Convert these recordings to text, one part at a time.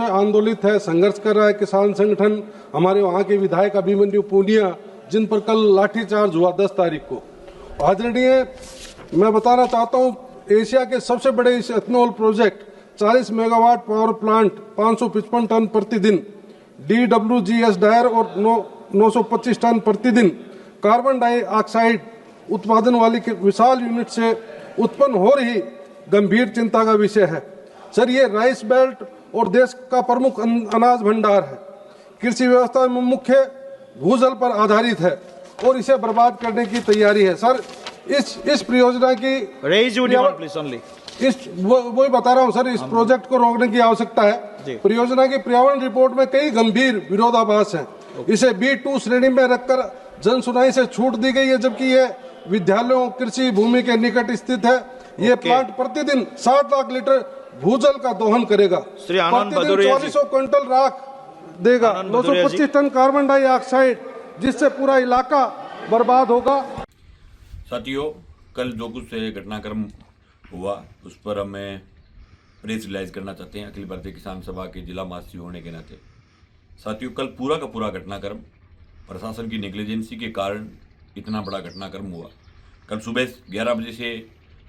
आंदोलित है, संघर्ष कर रहा है किसान संगठन। हमारे वहाँ के विधायक अभिमन्यु पूनिया, जिन पर कल लाठीचार्ज हुआ 10 तारीख को। आदरणीय, मैं बताना चाहता हूँ, एशिया के सबसे बड़े इस ethanol project 40 megawatt power plant 555 ton प्रतिदिन, DWGS डायर और 925 टन प्रतिदिन कार्बन डाइऑक्साइड उत्पादन वाली विशाल यूनिट से उत्पन्न हो रही गंभीर चिंता का विषय है। सर, ये राइस बेल्ट और देश का प्रमुख अनाज भंडार है। कृषि व्यवस्था में मुख्य भूजल पर आधारित है और इसे बर्बाद करने की तैयारी है। सर, इस परियोजना की वही बता रहा हूँ सर, इस प्रोजेक्ट को रोकने की आवश्यकता है। परियोजना की पर्यावरण रिपोर्ट में कई गंभीर विरोधाभास हैं। इसे B2 श्रेणी में रखकर जन सुनाई से छूट दी गई है, जबकि ये विद्यालयों, कृषि भूमि के निकट स्थित है। ये प्लांट प्रतिदिन 60 लाख लीटर भूजल का दोहन करेगा, प्रतिदिन 2400 क्विंटल राख देगा, 925 टन कार्बन डाइऑक्साइड, जिससे पूरा इलाका बर्बाद होगा। साथियों, कल जो कुछ घटनाक्रम हुआ उस पर हमें प्रेस रिलाइज करना चाहते हैं अखिल भारतीय किसान सभा के जिला महासचिव होने के नाते। साथियों, कल पूरा का पूरा घटनाक्रम प्रशासन की नेग्लिजेंसी के कारण इतना बड़ा घटनाक्रम हुआ। कल सुबह 11 बजे से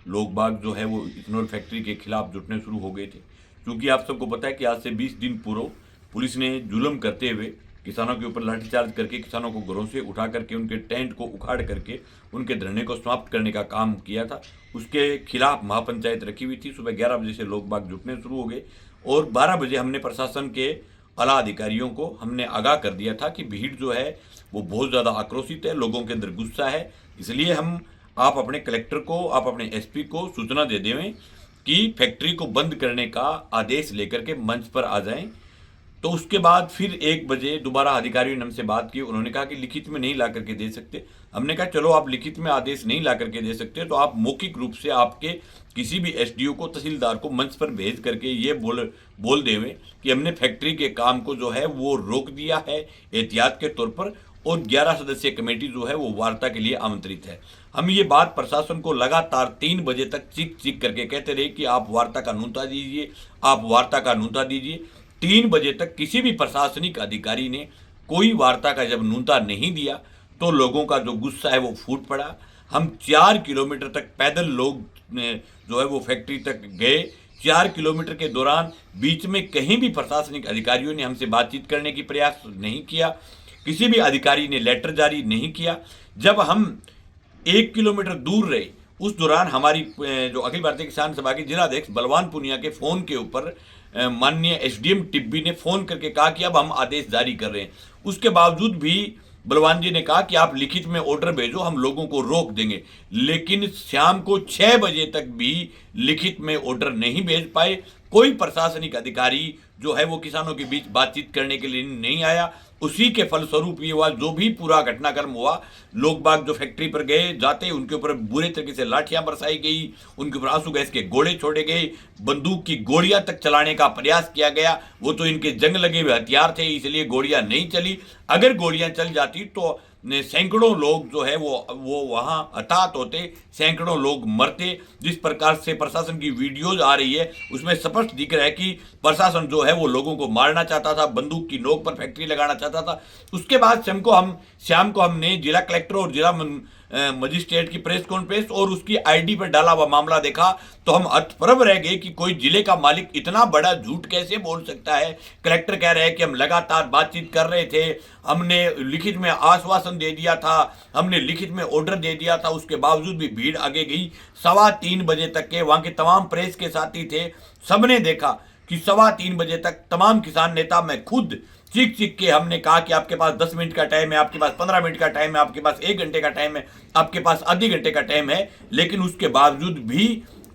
लोग बाग जो है वो इथेनॉल फैक्ट्री के खिलाफ जुटने शुरू हो गए थे, क्योंकि आप सबको पता है कि आज से 20 दिन पूर्व पुलिस ने जुल्म करते हुए किसानों के ऊपर लाठीचार्ज करके किसानों को घरों से उठा करके उनके टेंट को उखाड़ करके उनके धरने को समाप्त करने का काम किया था। उसके खिलाफ महापंचायत रखी हुई थी। सुबह 11 बजे से लोग बाग जुटने शुरू हो गए और 12 बजे हमने प्रशासन के आला अधिकारियों को हमने आगाह कर दिया था कि भीड़ जो है वो बहुत ज़्यादा आक्रोशित है, लोगों के अंदर गुस्सा है। इसलिए आप अपने कलेक्टर को, आप अपने SP को सूचना दे दें कि फैक्ट्री को बंद करने का आदेश लेकर के मंच पर आ जाएं। तो उसके बाद फिर 1 बजे दोबारा अधिकारियों ने हमसे बात की। उन्होंने कहा कि लिखित में नहीं ला करके दे सकते। हमने कहा चलो, आप लिखित में आदेश नहीं ला करके दे सकते तो आप मौखिक रूप से आपके किसी भी SDO को, तहसीलदार को मंच पर भेज करके ये बोल देवें कि हमने फैक्ट्री के काम को जो है वो रोक दिया है एहतियात के तौर पर, और 11 सदस्यीय कमेटी जो है वो वार्ता के लिए आमंत्रित है। हम ये बात प्रशासन को लगातार 3 बजे तक चीख करके कहते रहे कि आप वार्ता का न्योता दीजिए, आप वार्ता का न्योता दीजिए। 3 बजे तक किसी भी प्रशासनिक अधिकारी ने कोई वार्ता का जब न्योता नहीं दिया तो लोगों का जो गुस्सा है वो फूट पड़ा। हम 4 किलोमीटर तक पैदल लोग जो है वो फैक्ट्री तक गए। 4 किलोमीटर के दौरान बीच में कहीं भी प्रशासनिक अधिकारियों ने हमसे बातचीत करने की प्रयास नहीं किया, किसी भी अधिकारी ने लेटर जारी नहीं किया। जब हम 1 किलोमीटर दूर रहे उस दौरान हमारी जो अखिल भारतीय किसान सभा के जिलाध्यक्ष बलवान पुनिया के फोन के ऊपर माननीय SDM टिब्बी ने फोन करके कहा कि अब हम आदेश जारी कर रहे हैं। उसके बावजूद भी बलवान जी ने कहा कि आप लिखित में ऑर्डर भेजो, हम लोगों को रोक देंगे। लेकिन शाम को 6 बजे तक भी लिखित में ऑर्डर नहीं भेज पाए। कोई प्रशासनिक अधिकारी जो है वो किसानों के बीच बातचीत करने के लिए नहीं आया। उसी के फलस्वरूप ये हुआ, जो भी पूरा घटनाक्रम हुआ, लोग बाग जो फैक्ट्री पर गए, जाते उनके ऊपर बुरे तरीके से लाठियां बरसाई गई, उनके ऊपर आंसू गैस के गोले छोड़े गए, बंदूक की गोलियां तक चलाने का प्रयास किया गया। वो तो इनके जंग लगे हुए हथियार थे, इसलिए गोलियां नहीं चली। अगर गोलियां चल जाती तो सैकड़ों लोग जो है वो वहां हताहत होते, सैकड़ों लोग मरते। जिस प्रकार से प्रशासन की वीडियोज आ रही है उसमें स्पष्ट दिख रहा है कि प्रशासन जो है वो लोगों को मारना चाहता था, बंदूक की नोक पर फैक्ट्री लगाना चाहता था। उसके बाद शाम को हमने जिला कलेक्टर और जिला मजिस्ट्रेट की प्रेस कॉन्फ्रेंस और उसकी ID पर डाला हुआ मामला देखा तो हम हतप्रभ रह गए कि कोई जिले का मालिक इतना बड़ा झूठ कैसे बोल सकता है। कलेक्टर कह रहे हैं कि हम लगातार बातचीत कर रहे थे, हमने लिखित में आश्वासन दे दिया था, हमने लिखित में ऑर्डर दे दिया था, उसके बावजूद भी भीड़ आगे गई। 3:15 बजे तक के वहां के तमाम प्रेस के साथी थे, सबने देखा कि 3:15 बजे तक तमाम किसान नेता, मैं खुद चीख के हमने कहा कि आपके पास 10 मिनट का टाइम है, आपके पास 15 मिनट का टाइम है, आपके पास 1 घंटे का टाइम है, आपके पास आधे घंटे का टाइम है। लेकिन उसके बावजूद भी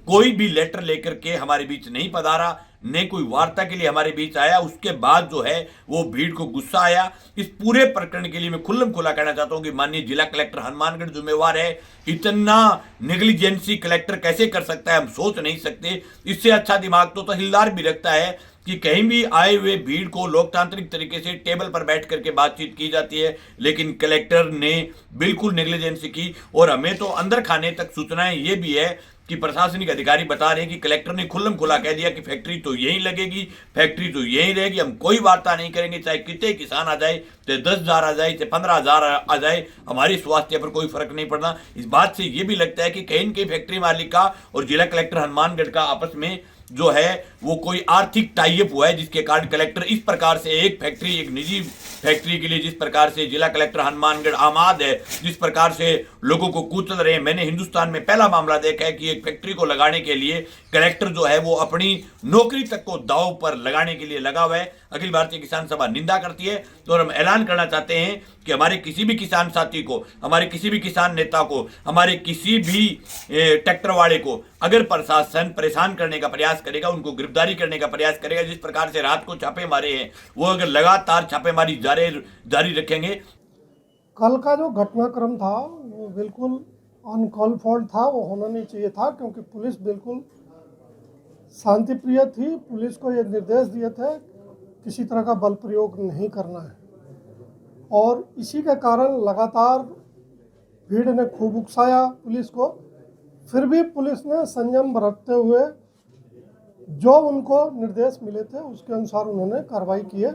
कोई भी लेटर लेकर के हमारे बीच नहीं पधारा, न कोई वार्ता के लिए हमारे बीच आया। उसके बाद जो है वो भीड़ को गुस्सा आया। इस पूरे प्रकरण के लिए मैं खुल्लम खुला कहना चाहता हूं कि माननीय जिला कलेक्टर हनुमानगढ़ जिम्मेवार है। इतना नेग्लिजेंसी कलेक्टर कैसे कर सकता है हम सोच नहीं सकते। इससे अच्छा दिमाग तो तहसीलदार भी रखता है कि कहीं भी आए हुए भीड़ को लोकतांत्रिक तरीके से टेबल पर बैठ करके बातचीत की जाती है, लेकिन कलेक्टर ने बिल्कुल नेग्लिजेंसी की। और हमें तो अंदर खाने तक सूचनाएं ये भी है कि प्रशासनिक अधिकारी बता रहे हैं कि कलेक्टर ने खुल्लम खुला कह दिया कि फैक्ट्री तो यहीं लगेगी, फैक्ट्री तो यहीं रहेगी, हम कोई वार्ता नहीं करेंगे, चाहे कितने किसान आ जाए, चाहे 10,000 आ जाए, चाहे 15,000 आ जाए, हमारी स्वास्थ्य पर कोई फर्क नहीं पड़ना। इस बात से ये भी लगता है कि कहीं न कहीं फैक्ट्री मालिक का और जिला कलेक्टर हनुमानगढ़ का आपस में जो है वो कोई आर्थिक टाइप हुआ है, जिसके कारण कलेक्टर इस प्रकार से एक फैक्ट्री, एक निजी फैक्ट्री के लिए जिस प्रकार से जिला कलेक्टर हनुमानगढ़ आमाद है, जिस प्रकार से लोगों को कुचल रहे हैं। मैंने हिंदुस्तान में पहला मामला देखा है कि एक फैक्ट्री को लगाने के लिए कलेक्टर जो है वो अपनी नौकरी तक को दांव पर लगाने के लिए लगा हुआ है। अखिल भारतीय किसान सभा निंदा करती है। तो हम ऐलान करना चाहते हैं कि हमारे किसी भी किसान साथी को, हमारे किसी भी किसान नेता को, हमारे किसी भी ट्रैक्टर वाले को अगर प्रशासन परेशान करने का प्रयास करेगा, उनको गिरफ्तारी करने का प्रयास करेगा, जिस प्रकार से रात को छापे मारे हैं, वो अगर लगातार छापेमारी जारी रखेंगे। कल का जो घटनाक्रम था वो बिल्कुल अनकॉल फॉर था, वो होना नहीं चाहिए था, क्योंकि पुलिस बिल्कुल शांति प्रिय थी। पुलिस को ये निर्देश दिए थे किसी तरह का बल प्रयोग नहीं करना है, और इसी के कारण लगातार भीड़ ने खूब उकसाया पुलिस को। फिर भी पुलिस ने संयम बरतते हुए जो उनको निर्देश मिले थे उसके अनुसार उन्होंने कार्रवाई की है।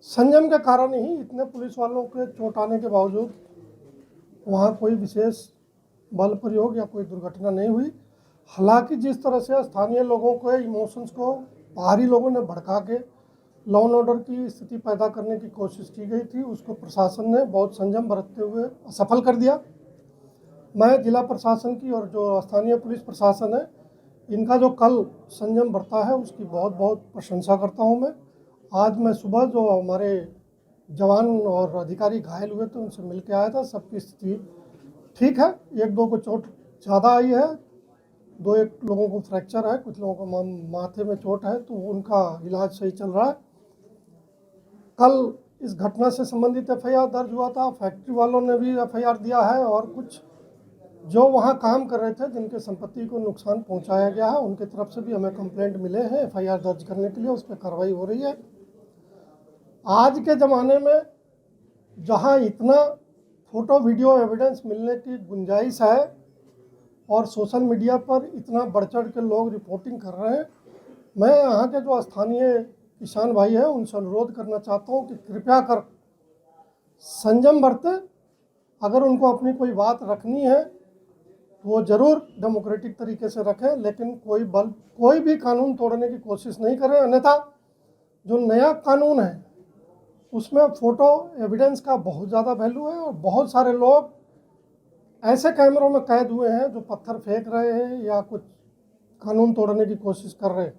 संयम के कारण ही इतने पुलिस वालों के चोट आने के बावजूद वहाँ कोई विशेष बल प्रयोग या कोई दुर्घटना नहीं हुई। हालांकि जिस तरह से स्थानीय लोगों के इमोशंस को बाहरी लोगों ने भड़का के लॉ एंड ऑर्डर की स्थिति पैदा करने की कोशिश की गई थी, उसको प्रशासन ने बहुत संयम बरतते हुए असफल कर दिया। मैं जिला प्रशासन की और जो स्थानीय पुलिस प्रशासन है, इनका जो कल संयम बरता है उसकी बहुत बहुत प्रशंसा करता हूं मैं। आज मैं सुबह जो हमारे जवान और अधिकारी घायल हुए थे उनसे मिल के आया था, सबकी स्थिति ठीक है। एक दो को चोट ज़्यादा आई है, एक लोगों को फ्रैक्चर है, कुछ लोगों को माथे में चोट है, तो उनका इलाज सही चल रहा है। कल इस घटना से संबंधित एफआईआर दर्ज हुआ था, फैक्ट्री वालों ने भी एफआईआर दिया है, और कुछ जो वहाँ काम कर रहे थे जिनके संपत्ति को नुकसान पहुँचाया गया है उनके तरफ से भी हमें कंप्लेंट मिले हैं एफआईआर दर्ज करने के लिए, उस पर कार्रवाई हो रही है। आज के ज़माने में जहाँ इतना फोटो वीडियो एविडेंस मिलने की गुंजाइश है और सोशल मीडिया पर इतना बढ़ चढ़ के लोग रिपोर्टिंग कर रहे हैं, मैं यहाँ के जो स्थानीय किसान भाई हैं उनसे अनुरोध करना चाहता हूँ कि कृपया कर संयम बरतें। अगर उनको अपनी कोई बात रखनी है तो वो ज़रूर डेमोक्रेटिक तरीके से रखें, लेकिन कोई भी कानून तोड़ने की कोशिश नहीं करें। अन्यथा जो नया कानून है उसमें फ़ोटो एविडेंस का बहुत ज़्यादा वैल्यू है, और बहुत सारे लोग ऐसे कैमरों में कैद हुए हैं जो पत्थर फेंक रहे हैं या कुछ कानून तोड़ने की कोशिश कर रहे हैं।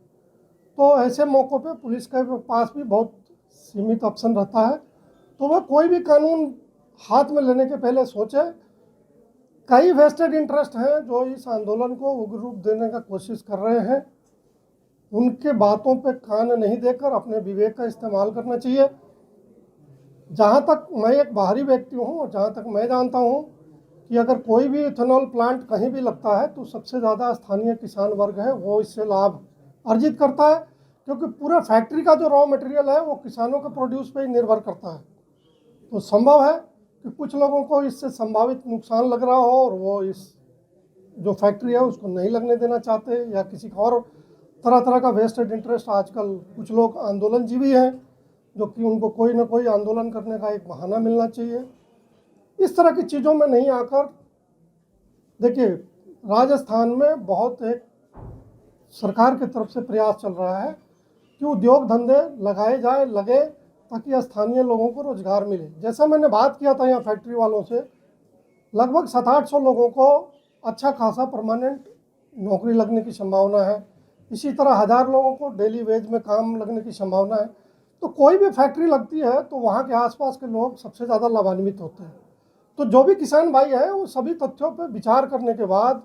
तो ऐसे मौक़ों पे पुलिस के पास भी बहुत सीमित ऑप्शन रहता है, तो वह कोई भी कानून हाथ में लेने के पहले सोचे। कई वेस्टेड इंटरेस्ट हैं जो इस आंदोलन को उग्र रूप देने का कोशिश कर रहे हैं, उनके बातों पे कान नहीं देकर अपने विवेक का इस्तेमाल करना चाहिए। जहाँ तक मैं एक बाहरी व्यक्ति हूँ और जहाँ तक मैं जानता हूँ कि अगर कोई भी इथेनॉल प्लांट कहीं भी लगता है तो सबसे ज़्यादा स्थानीय किसान वर्ग है वो इससे लाभ अर्जित करता है, क्योंकि पूरा फैक्ट्री का जो रॉ मटेरियल है वो किसानों के प्रोड्यूस पे ही निर्भर करता है। तो संभव है कि कुछ लोगों को इससे संभावित नुकसान लग रहा हो और वो इस जो फैक्ट्री है उसको नहीं लगने देना चाहते, या किसी का और तरह तरह का वेस्टेड इंटरेस्ट। आजकल कुछ लोग आंदोलनजीवी हैं जो कि उनको कोई ना कोई आंदोलन करने का एक बहाना मिलना चाहिए। इस तरह की चीज़ों में नहीं आकर, देखिए राजस्थान में बहुत एक सरकार की तरफ से प्रयास चल रहा है कि उद्योग धंधे लगाए जाए, लगे, ताकि स्थानीय लोगों को रोजगार मिले। जैसा मैंने बात किया था यहाँ फैक्ट्री वालों से, लगभग 700-800 लोगों को अच्छा खासा परमानेंट नौकरी लगने की संभावना है। इसी तरह 1000 लोगों को डेली वेज में काम लगने की संभावना है। तो कोई भी फैक्ट्री लगती है तो वहाँ के आसपास के लोग सबसे ज़्यादा लाभान्वित होते हैं। तो जो भी किसान भाई है वो सभी तथ्यों पर विचार करने के बाद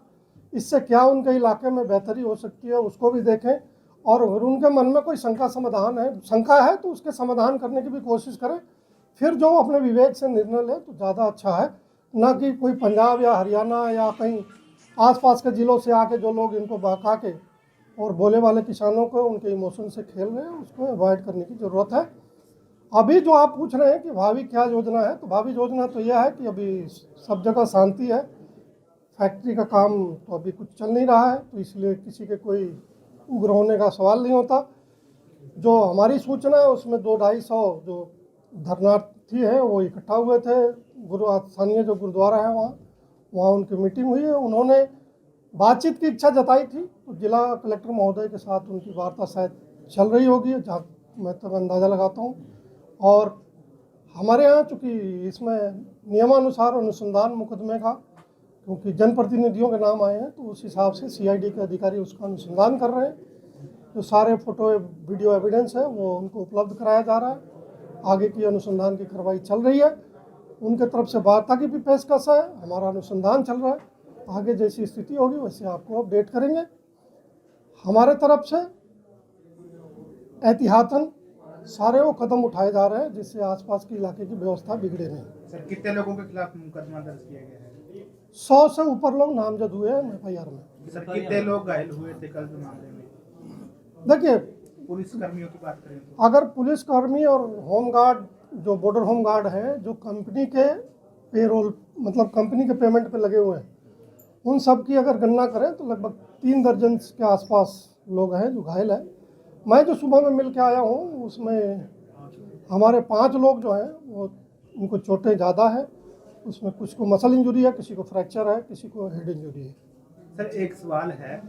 इससे क्या उनके इलाके में बेहतरी हो सकती है उसको भी देखें, और अगर उनके मन में कोई शंका है तो उसके समाधान करने की भी कोशिश करें। फिर जो अपने विवेक से निर्णय ले तो ज़्यादा अच्छा है, ना कि कोई पंजाब या हरियाणा या कहीं आसपास के ज़िलों से आके जो लोग इनको बहका के और बोले वाले किसानों को उनके इमोशन से खेल रहे हैं, उसको अवॉइड करने की ज़रूरत है। अभी जो आप पूछ रहे हैं कि भावी क्या योजना है, तो भावी योजना तो यह है कि अभी सब जगह शांति है, फैक्ट्री का काम तो अभी कुछ चल नहीं रहा है, तो इसलिए किसी के कोई उग्र होने का सवाल नहीं होता। जो हमारी सूचना है उसमें 200-250 जो धरनार्थी हैं वो इकट्ठा हुए थे। स्थानीय जो गुरुद्वारा है वहाँ उनकी मीटिंग हुई है। उन्होंने बातचीत की इच्छा जताई थी, तो जिला कलेक्टर महोदय के साथ उनकी वार्ता शायद चल रही होगी, जहाँ मैं तब अंदाज़ा लगाता हूँ। और हमारे यहाँ चूँकि इसमें नियमानुसार अनुसंधान मुकदमे का, क्योंकि जनप्रतिनिधियों के नाम आए हैं, तो उस हिसाब से CID के अधिकारी उसका अनुसंधान कर रहे हैं। जो सारे फोटो वीडियो एविडेंस है वो उनको उपलब्ध कराया जा रहा है। आगे की अनुसंधान की कार्रवाई चल रही है। उनके तरफ से वार्ता की भी पेशकश है, हमारा अनुसंधान चल रहा है। आगे जैसी स्थिति होगी वैसे आपको अपडेट करेंगे। हमारे तरफ से एहतियातन सारे वो कदम उठाए जा रहे हैं जिससे आसपास के इलाके की व्यवस्था बिगड़े नहीं। सर कितने लोगों के खिलाफ मुकदमा दर्ज किया गया है? 100 से ऊपर लोग नामजद हुए हैं FIR में। सर कितने लोग घायल हुए थे कल के मामले में? देखिए, पुलिस कर्मियों की बात करें तो अगर पुलिसकर्मी और होमगार्ड जो बॉर्डर होमगार्ड है, जो कंपनी के पेरोल मतलब कंपनी के पेमेंट पे लगे हुए हैं, उन सब की अगर गणना करें तो लगभग 3 दर्जन के आसपास लोग हैं जो घायल हैं। मैं जो सुबह में मिल के आया हूँ उसमें हमारे 5 लोग जो हैं वो उनको चोटें ज़्यादा है। उसमें कुछ को मसल इंजरी है, किसी को फ्रैक्चर है, किसी को हेड इंजरी है। सर एक सवाल है,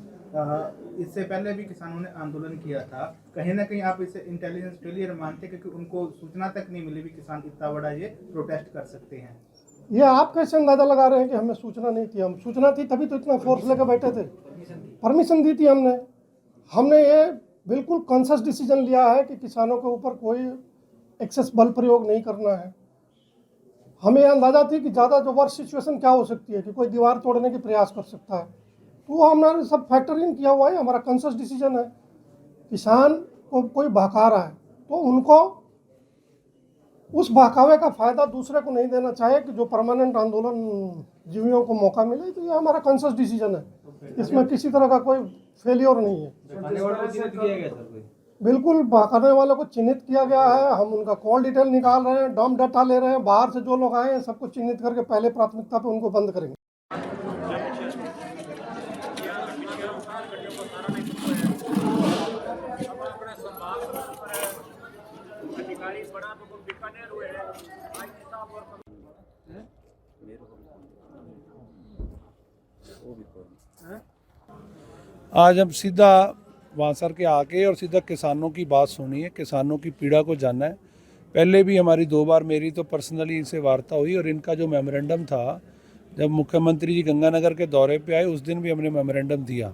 इससे पहले भी किसानों ने आंदोलन किया था, कहीं ना कहीं आप इसे इंटेलिजेंस फेलियर मानते क्योंकि उनको सूचना तक नहीं मिली भी किसान इतना बड़ा ये प्रोटेस्ट कर सकते हैं? ये आप कैसे अंदाज़ा लगा रहे हैं कि हमें सूचना नहीं थी? हम सूचना थी तभी तो इतना फोर्स लेकर बैठे थे। परमिशन दी थी हमने ये बिल्कुल कॉन्शियस डिसीजन लिया है कि किसानों के ऊपर कोई एक्सेस बल प्रयोग नहीं करना है। हमें अंदाज़ा थी कि ज़्यादा जो वर्स्ट सिचुएशन क्या हो सकती है कि कोई दीवार तोड़ने की प्रयास कर सकता है, तो वो हमने सब फैक्टर इन किया हुआ है। हमारा कॉन्शियस डिसीजन है। किसान को कोई बहका रहा है तो उनको उस बहकावे का फ़ायदा दूसरे को नहीं देना चाहिए कि जो परमानेंट आंदोलन जीवियों को मौका मिले। तो ये हमारा कॉन्शियस डिसीजन है, इसमें किसी तरह का कोई फेलियर नहीं है। बिल्कुल बहकाने वालों को चिन्हित किया गया है। हम उनका कॉल डिटेल निकाल रहे हैं, डॉम डाटा ले रहे हैं। बाहर से जो लोग आए हैं सबको चिन्हित करके पहले प्राथमिकता पे उनको बंद करेंगे। आज हम सीधा वांसर के आके और सीधा किसानों की बात सुनी है, किसानों की पीड़ा को जाना है। पहले भी हमारी 2 बार मेरी तो पर्सनली इनसे वार्ता हुई और इनका जो मेमोरेंडम था, जब मुख्यमंत्री जी गंगानगर के दौरे पे आए उस दिन भी हमने मेमोरेंडम दिया।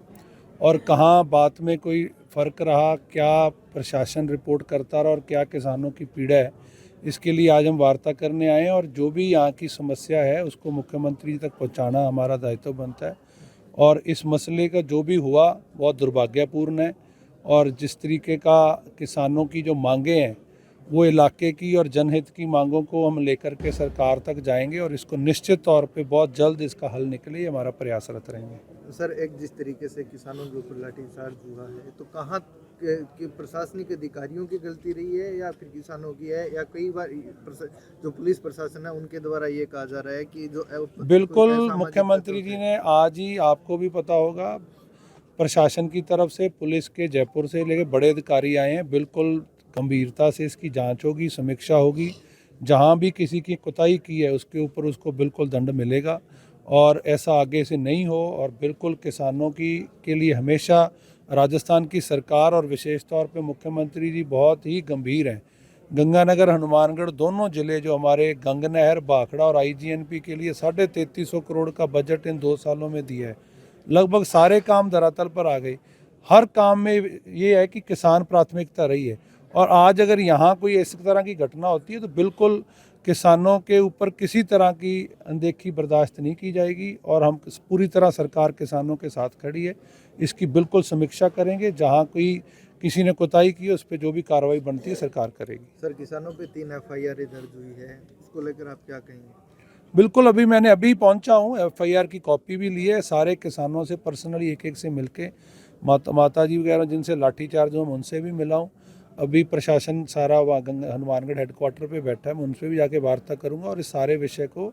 और कहाँ बात में कोई फ़र्क रहा, क्या प्रशासन रिपोर्ट करता रहा और क्या किसानों की पीड़ा है, इसके लिए आज हम वार्ता करने आए हैं। और जो भी यहाँ की समस्या है उसको मुख्यमंत्री तक पहुँचाना हमारा दायित्व बनता है। और इस मसले का जो भी हुआ बहुत दुर्भाग्यपूर्ण है। और जिस तरीके का किसानों की जो मांगें हैं वो इलाके की और जनहित की मांगों को हम लेकर के सरकार तक जाएंगे और इसको निश्चित तौर पे बहुत जल्द इसका हल निकले, ये हमारा प्रयासरत रहेंगे। सर एक जिस तरीके से किसानों के ऊपर लाठीचार्ज हुआ है, तो कहाँ के प्रशासनिक अधिकारियों की गलती रही है या फिर किसानों की है, या कई बार जो पुलिस प्रशासन है उनके द्वारा ये कहा जा रहा है कि जो बिल्कुल मुख्यमंत्री जी ने आज ही, आपको भी पता होगा, प्रशासन की तरफ से पुलिस के जयपुर से लेकर बड़े अधिकारी आए हैं। बिल्कुल गंभीरता से इसकी जांच होगी, समीक्षा होगी। जहां भी किसी की कोताही की है उसके ऊपर उसको बिल्कुल दंड मिलेगा और ऐसा आगे से नहीं हो। और बिल्कुल किसानों की के लिए हमेशा राजस्थान की सरकार और विशेष तौर पे मुख्यमंत्री जी बहुत ही गंभीर हैं। गंगानगर, हनुमानगढ़ दोनों ज़िले जो हमारे गंगनहर, भाखड़ा और IGNP के लिए 3350 करोड़ का बजट इन 2 सालों में दिया है। लगभग सारे काम धरातल पर आ गए। हर काम में ये है कि किसान प्राथमिकता रही है। और आज अगर यहाँ कोई इस तरह की घटना होती है तो बिल्कुल किसानों के ऊपर किसी तरह की अनदेखी बर्दाश्त नहीं की जाएगी। और हम पूरी तरह सरकार किसानों के साथ खड़ी है, इसकी बिल्कुल समीक्षा करेंगे। जहाँ कोई किसी ने कोताही की उस पर जो भी कार्रवाई बनती है सरकार करेगी। सर किसानों पे 3 FIR दर्ज हुई है, इसको लेकर आप क्या कहेंगे? बिल्कुल, मैंने अभी पहुंचा हूं, FIR की कॉपी भी ली है। सारे किसानों से पर्सनली एक से मिलके, माता जी वगैरह जिनसे लाठीचार्ज हुआ उनसे भी मिला हूं। अभी प्रशासन सारा वहाँ हनुमानगढ़ हेडक्वार्टर पे बैठा है, मैं उनसे भी जाके वार्ता करूंगा और इस सारे विषय को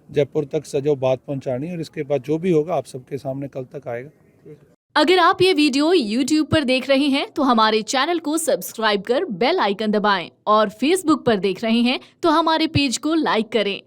जयपुर तक सजो बात पहुंचानी, और इसके बाद जो भी होगा आप सबके सामने कल तक आएगा। अगर आप ये वीडियो YouTube पर देख रहे हैं तो हमारे चैनल को सब्सक्राइब कर बेल आइकन दबाएं, और Facebook पर देख रहे हैं तो हमारे पेज को लाइक करें।